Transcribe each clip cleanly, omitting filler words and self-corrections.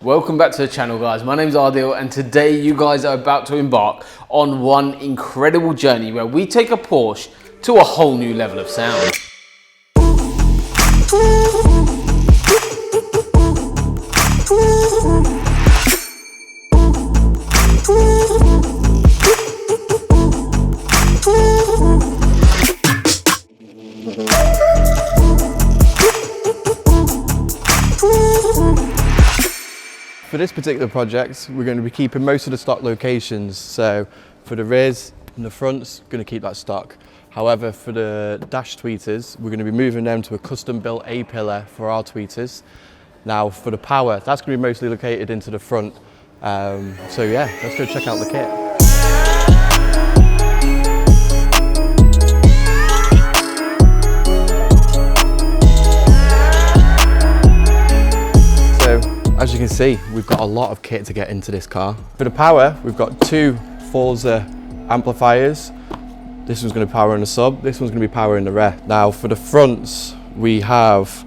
Welcome back to the channel, guys. My name's Ardil, and today you guys are about to embark on one incredible journey where we take a Porsche to a whole new level of sound. For this particular project, we're going to be keeping most of the stock locations. So for the rears and the fronts, going to keep that stock. However, for the dash tweeters, we're going to be moving them to a custom built A-pillar for our tweeters. Now for the power, that's going to be mostly located into the front. So yeah, let's go check out the kit. As you can see, we've got a lot of kit to get into this car. For the power, we've got two Forza amplifiers. This one's going to power in the sub, this one's going to be powering the rear. Now for the fronts, we have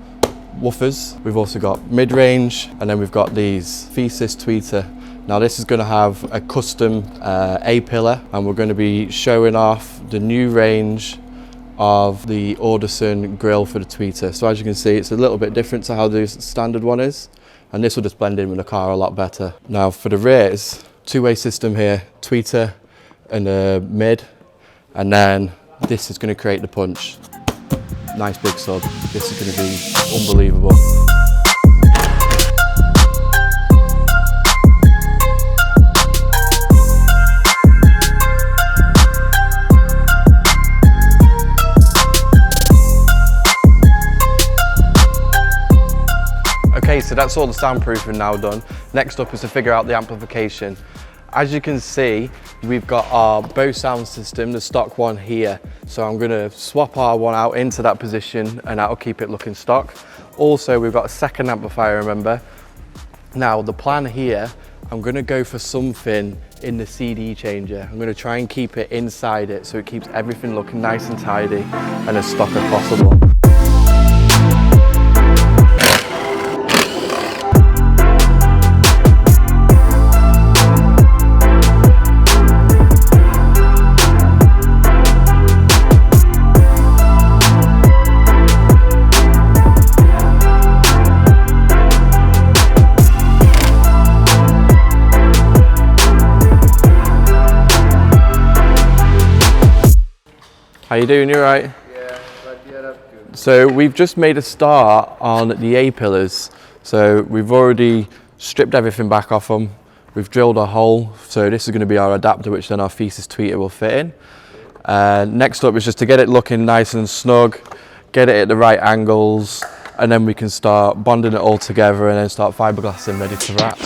woofers. We've also got mid-range, and then we've got these thesis tweeter. Now this is going to have a custom A-pillar, and we're going to be showing off the new range of the Audison grill for the tweeter. So as you can see, it's a little bit different to how the standard one is. And this will just blend in with the car a lot better. Now for the rears, two-way system here, tweeter and a mid, and then this is going to create the punch. Nice big sub. This is going to be unbelievable. Okay, so that's all the soundproofing now done. Next up is to figure out the amplification. As you can see, we've got our Bose sound system, the stock one here. So I'm gonna swap our one out into that position and that'll keep it looking stock. Also, we've got a second amplifier, remember. Now the plan here, I'm gonna go for something in the CD changer. I'm gonna try and keep it inside it so it keeps everything looking nice and tidy and as stock as possible. How you doing? You all right? Yeah, that's good. So we've just made a start on the A-pillars. So we've already stripped everything back off them. We've drilled a hole. So this is going to be our adapter, which then our thesis tweeter will fit in. Next up is just to get it looking nice and snug, get it at the right angles, and then we can start bonding it all together and then start fiberglassing ready to wrap.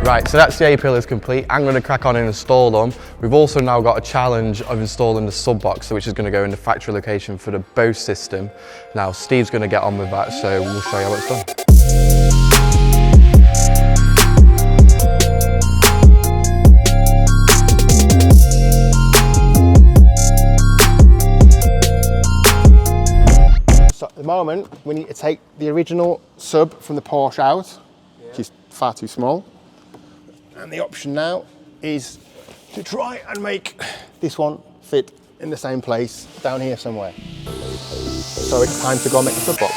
Right, so that's the A-pillars complete. I'm going to crack on and install them. We've also now got a challenge of installing the sub box, which is going to go in the factory location for the Bose system. Now Steve's going to get on with that, so we'll show you how it's done. So at the moment, we need to take the original sub from the Porsche out, which is far too small. And the option now is to try and make this one fit in the same place down here somewhere. So it's time to go and make the sub box.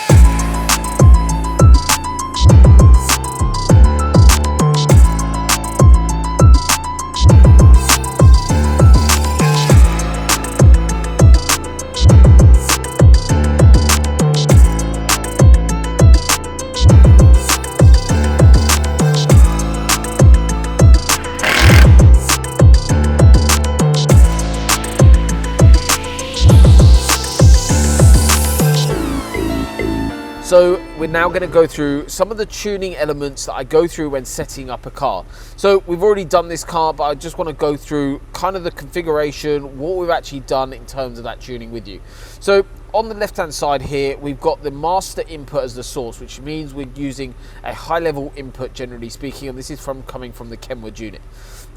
So we're now going to go through some of the tuning elements that I go through when setting up a car. So we've already done this car, but I just want to go through kind of the configuration, what we've actually done in terms of that tuning with you. So on the left hand side here, we've got the master input as the source, which means we're using a high level input generally speaking, and this is coming from the Kenwood unit.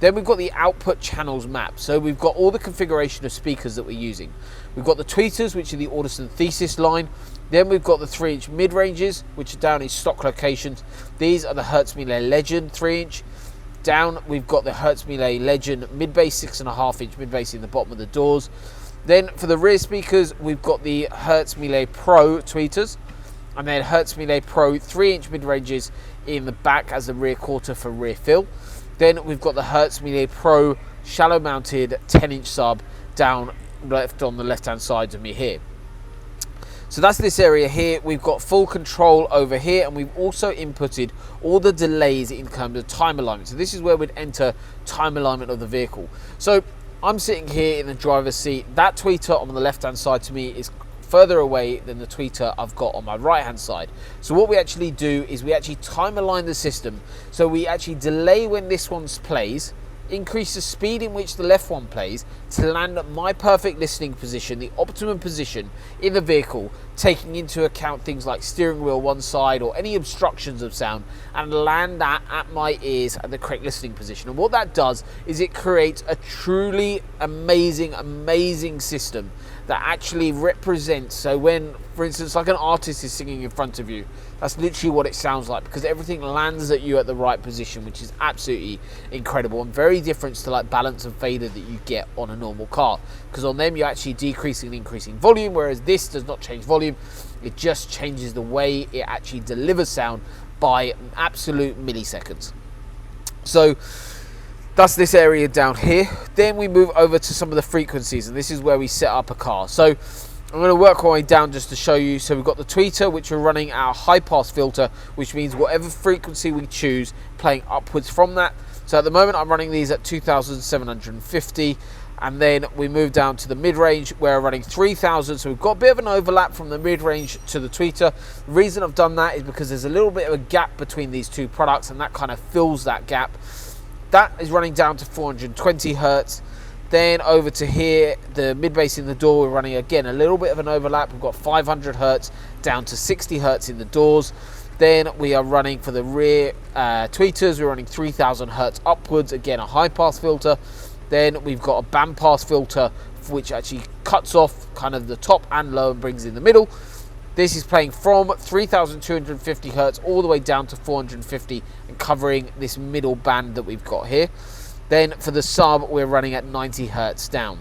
Then we've got the output channels map. So we've got all the configuration of speakers that we're using. We've got the tweeters, which are the enthusiast line. Then we've got the 3-inch mid-ranges, which are down in stock locations. These are the Hertzmille Legend 3-inch. Down, we've got the Hertzmille Legend mid-bass, 6.5-inch mid-bass in the bottom of the doors. Then for the rear speakers, we've got the Hertzmille Pro tweeters. And then Hertzmille Pro 3-inch mid-ranges in the back as the rear quarter for rear fill. Then we've got the Hertzmille Pro shallow mounted 10-inch sub down left on the left-hand side of me here. So that's this area here. We've got full control over here, and we've also inputted all the delays in terms of time alignment. So this is where we'd enter time alignment of the vehicle. So I'm sitting here in the driver's seat. That tweeter on the left-hand side to me is further away than the tweeter I've got on my right-hand side. So what we actually do is we actually time align the system. So we actually delay when this one plays, increase the speed in which the left one plays to land at my perfect listening position, the optimum position in the vehicle, taking into account things like steering wheel one side or any obstructions of sound, and land that at my ears at the correct listening position. And what that does is it creates a truly amazing system that actually represents, so when, for instance, like an artist is singing in front of you, that's literally what it sounds like, because everything lands at you at the right position, which is absolutely incredible and very different to like balance and fader that you get on a normal car, because on them you're actually decreasing and increasing volume, whereas this does not change volume. It just changes the way it actually delivers sound by absolute milliseconds. So that's this area down here. Then we move over to some of the frequencies, and this is where we set up a car. So I'm going to work our way down just to show you. So we've got the tweeter, which we're running our high pass filter, which means whatever frequency we choose, playing upwards from that. So at the moment I'm running these at 2,750, and then we move down to the mid-range where we're running 3,000. So we've got a bit of an overlap from the mid-range to the tweeter. The reason I've done that is because there's a little bit of a gap between these two products, and that kind of fills that gap. That is running down to 420 hertz. Then over to here, the mid-bass in the door, we're running again a little bit of an overlap. We've got 500 hertz down to 60 hertz in the doors. Then we are running for the rear tweeters, we're running 3,000 hertz upwards, again a high pass filter. Then we've got a band pass filter, which actually cuts off kind of the top and low and brings in the middle. This is playing from 3,250 hertz all the way down to 450 and covering this middle band that we've got here. Then for the sub, we're running at 90 hertz down.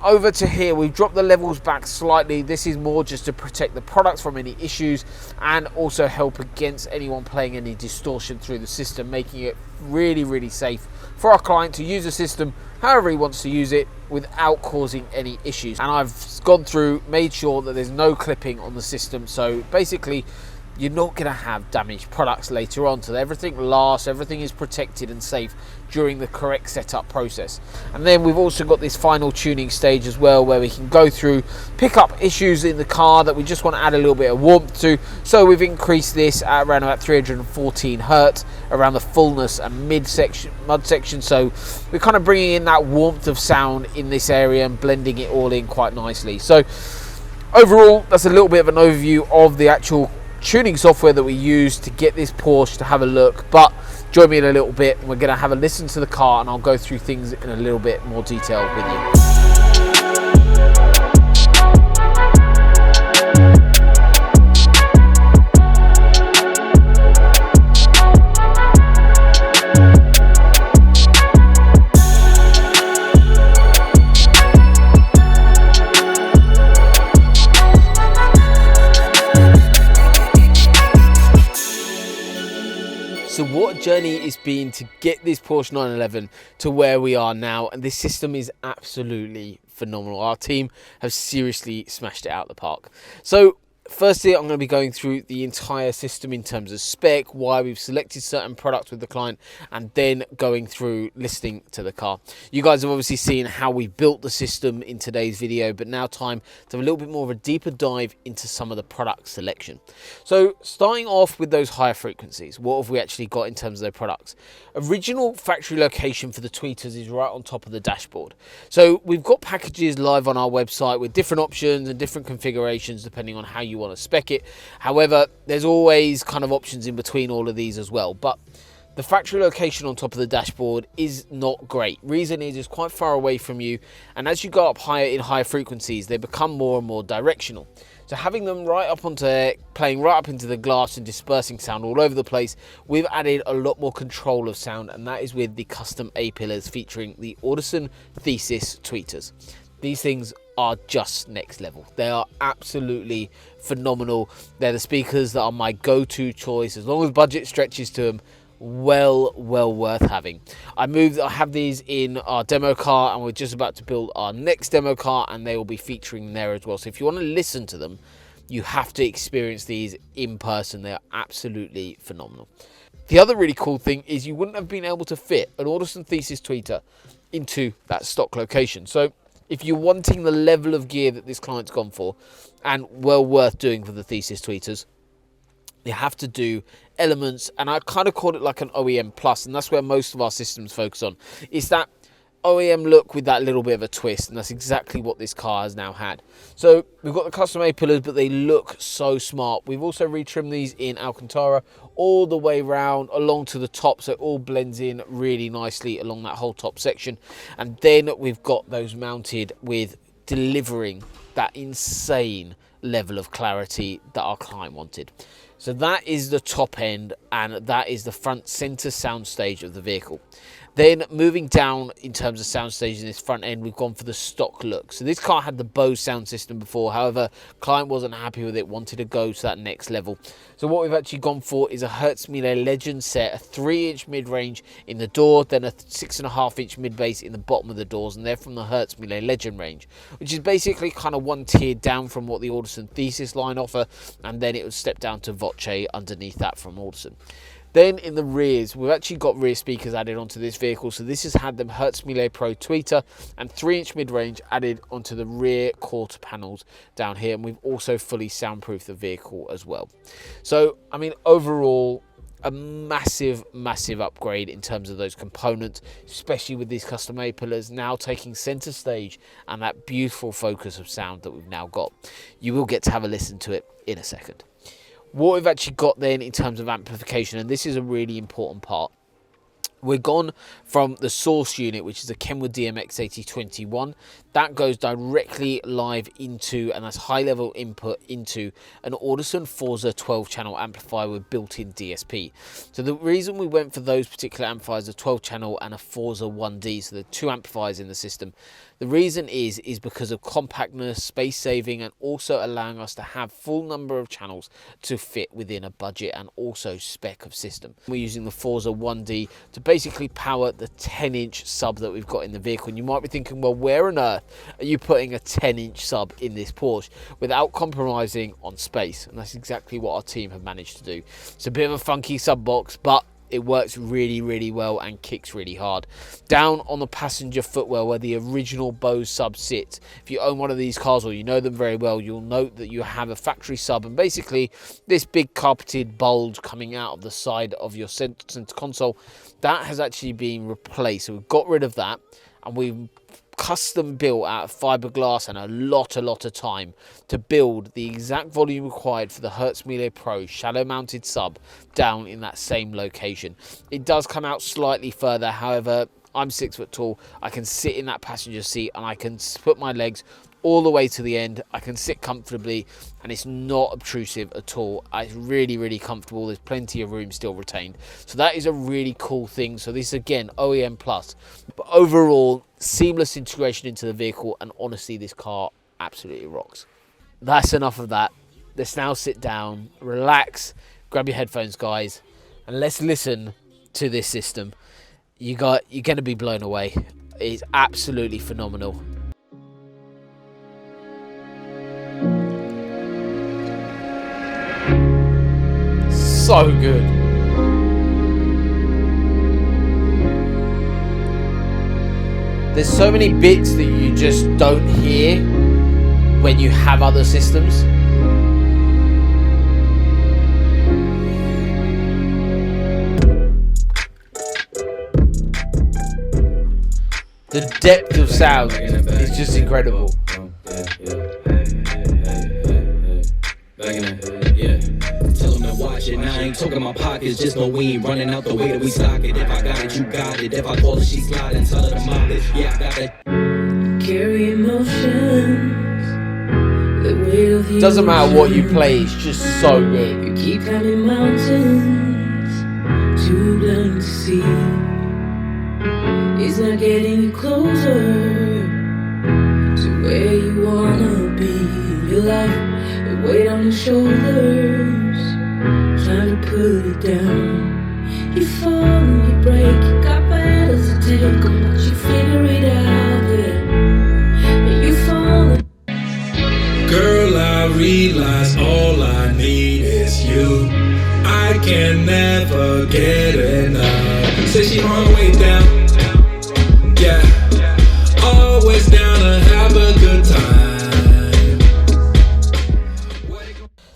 Over to here, we've dropped the levels back slightly. This is more just to protect the products from any issues and also help against anyone playing any distortion through the system, making it really safe for our client to use the system however he wants to use it without causing any issues. And I've gone through, made sure that there's no clipping on the system, so basically you're not going to have damaged products later on, so everything lasts, everything is protected and safe during the correct setup process. And then we've also got this final tuning stage as well, where we can go through, pick up issues in the car that we just want to add a little bit of warmth to. So we've increased this at around about 314 hertz around the fullness and mud section, so we're kind of bringing in that warmth of sound in this area and blending it all in quite nicely. So overall, that's a little bit of an overview of the actual tuning software that we use to get this Porsche to have a look. But join me in a little bit, we're going to have a listen to the car and I'll go through things in a little bit more detail with you. So what a journey it's been to get this Porsche 911 to where we are now, and this system is absolutely phenomenal. Our team have seriously smashed it out of the park. So firstly, I'm going to be going through the entire system in terms of spec, why we've selected certain products with the client, and then going through listening to the car. You guys have obviously seen how we built the system in today's video, but now time to have a little bit more of a deeper dive into some of the product selection. So starting off with those higher frequencies, what have we actually got in terms of their products? Original factory location for the tweeters is right on top of the dashboard. So we've got packages live on our website with different options and different configurations depending on how you want to spec it. However, there's always kind of options in between all of these as well, but the factory location on top of the dashboard is not great. Reason is it's quite far away from you, and as you go up higher in higher frequencies, they become more and more directional. So having them right up onto playing right up into the glass and dispersing sound all over the place, we've added a lot more control of sound, and that is with the custom A pillars featuring the Audison Thesis tweeters. These things are just next level. They are absolutely phenomenal. They're the speakers that are my go-to choice as long as budget stretches to them. Well worth having. I have these in our demo car, and we're just about to build our next demo car, and they will be featuring there as well. So if you want to listen to them, you have to experience these in person. They are absolutely phenomenal. The other really cool thing is you wouldn't have been able to fit an Audison Thesis tweeter into that stock location. So if you're wanting the level of gear that this client's gone for, and well worth doing for the Thesis tweeters, you have to do elements, and I kind of call it like an OEM plus, and that's where most of our systems focus on. It's that OEM look with that little bit of a twist, and that's exactly what this car has now had. So we've got the custom A pillars, but they look so smart. We've also retrimmed these in Alcantara all the way round along to the top, so it all blends in really nicely along that whole top section. And then we've got those mounted with delivering that insane level of clarity that our client wanted. So that is the top end, and that is the front center sound stage of the vehicle. Then moving down in terms of sound stage in this front end, we've gone for the stock look. So this car had the Bose sound system before, however, client wasn't happy with it, wanted to go to that next level. So what we've actually gone for is a Hertzmüller Legend set, a 3-inch mid-range in the door, then a 6.5-inch mid-bass in the bottom of the doors, and they're from the Hertzmüller Legend range, which is basically kind of one tier down from what the Audison Thesis line offer, and then it would step down to Voce underneath that from Audison. Then in the rears, we've actually got rear speakers added onto this vehicle. So this has had them Hertzmüller Pro tweeter and 3-inch mid-range added onto the rear quarter panels down here. And we've also fully soundproofed the vehicle as well. So, I mean, overall, a massive upgrade in terms of those components, especially with these custom A pillars now taking center stage and that beautiful focus of sound that we've now got. You will get to have a listen to it in a second. What we've actually got then in terms of amplification, and this is a really important part, we're gone from the source unit, which is a Kenwood DMX 8021. That goes directly live into, and that's high level input into, an Audison Forza 12-channel amplifier with built-in DSP. So the reason we went for those particular amplifiers, a 12-channel and a Forza 1D, so the 2 amplifiers in the system, the reason is because of compactness, space saving, and also allowing us to have full number of channels to fit within a budget and also spec of system. We're using the Forza 1D to basically power the 10-inch sub that we've got in the vehicle. And you might be thinking, well, where on earth are you putting a 10-inch sub in this Porsche without compromising on space? And that's exactly what our team have managed to do. It's a bit of a funky sub box, but it works really well and kicks really hard. Down on the passenger footwell where the original Bose sub sits, if you own one of these cars or you know them very well, you'll note that you have a factory sub and basically this big carpeted bulge coming out of the side of your center console. That has actually been replaced. So we've got rid of that, and we've custom built out of fiberglass and a lot of time to build the exact volume required for the Hertzmüller Pro shadow mounted sub down in that same location. It does come out slightly further, however, I'm 6 foot tall, I can sit in that passenger seat and I can put my legs all the way to the end. I can sit comfortably and it's not obtrusive at all. It's really comfortable. There's plenty of room still retained, so that is a really cool thing. So this again, OEM plus, but overall seamless integration into the vehicle, and honestly this car absolutely rocks. That's enough of that. Let's now sit down, relax, grab your headphones guys, and let's listen to this system. You're going to be blown away. It's absolutely phenomenal. so good. There's so many bits that you just don't hear when you have other systems. The depth of sound is just incredible. Tell them to watch it. Now I ain't talking my pockets, just know we ain't running out the way that we stock it. If I got it, you got it. If I call it, she sliding. Tell her to mop it. Yeah, I got it. Carry emotions. The weight of you. Doesn't matter what you play, it's just so good. You keep climbing mountains, too blind to see. It's not getting you closer to where you wanna be. Your life, the weight on your shoulders, trying to put it down. You fall and you break, you got battles to take, but you figure it out, yeah. And you fall. Girl, I realize all I need is you. I can never get enough. Say she on her way down. Yeah, always down to have a good time.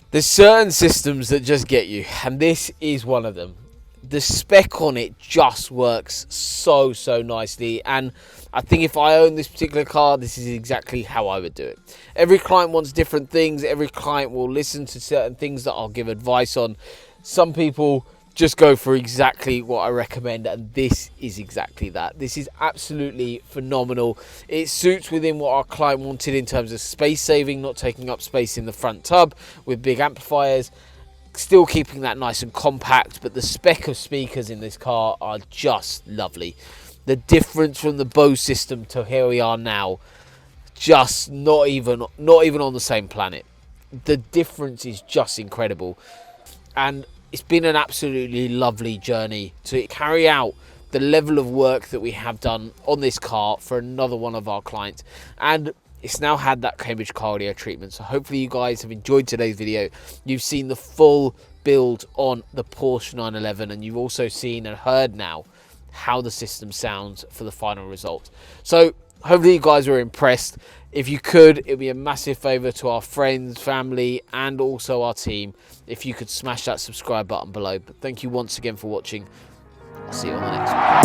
There's certain systems that just get you, and this is one of them. The spec on it just works so nicely, and I think if I own this particular car, this is exactly how I would do it. Every client wants different things. Every client will listen to certain things that I'll give advice on. Some people just go for exactly what I recommend, and this is exactly that. This is absolutely phenomenal. It suits within what our client wanted in terms of space saving, not taking up space in the front tub with big amplifiers, still keeping that nice and compact, but the spec of speakers in this car are just lovely. The difference from the Bose system to here we are now, just not even on the same planet. The difference is just incredible, and it's been an absolutely lovely journey to carry out the level of work that we have done on this car for another one of our clients, and it's now had that Cambridge car audio treatment. So hopefully you guys have enjoyed today's video. You've seen the full build on the Porsche 911, and you've also seen and heard now how the system sounds for the final result. So hopefully you guys were impressed. If you could, it'd be a massive favor to our friends, family, and also our team if you could smash that subscribe button below. But thank you once again for watching. I'll see you on the next one.